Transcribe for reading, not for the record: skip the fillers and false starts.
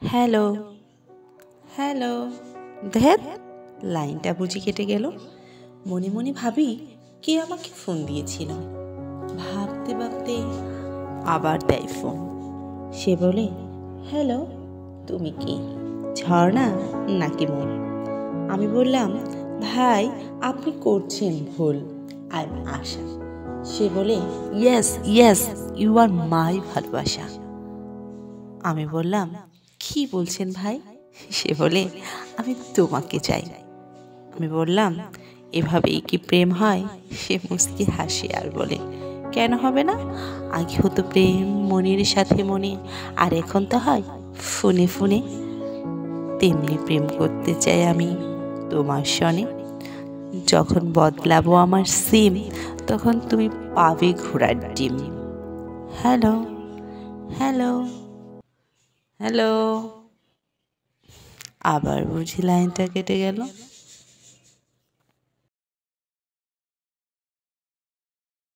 Hello hello. ধ্যাত, লাইনটা বুঝি কেটে গেল। মনে মনে ভাবি, কে আমাকে ফোন দিয়েছিল। ভাবতে ভাবতে আবার দেয় ফোন। সে বলে, হ্যালো, তুমি কি ঝর্ণা নাকি মন? আমি বললাম, ভাই আপনি করছেন ভুল, আই এম আশা। সে বলে, ইয়েস ইয়েস, ইউ আর মাই ভালোবাসা। আমি বললাম, কি বলছেন ভাই? সে বলে, আমি তোমাকে চাই। আমি বললাম, এভাবেই কি প্রেম হয়? সে মুচকি হাসে আর বলে, কেন হবে না? আগে হতো প্রেম মনের সাথে মনে, আর এখন তো হয় ফোনে ফোনে। তেমনি প্রেম করতে চাই আমি তোমার সনে। যখন বদলাবো আমার সিম, তখন তুমি পাবে ঘোড়ার ডিম। Hello hello hello. আবার বুঝি লাইনটা কেটে গেল।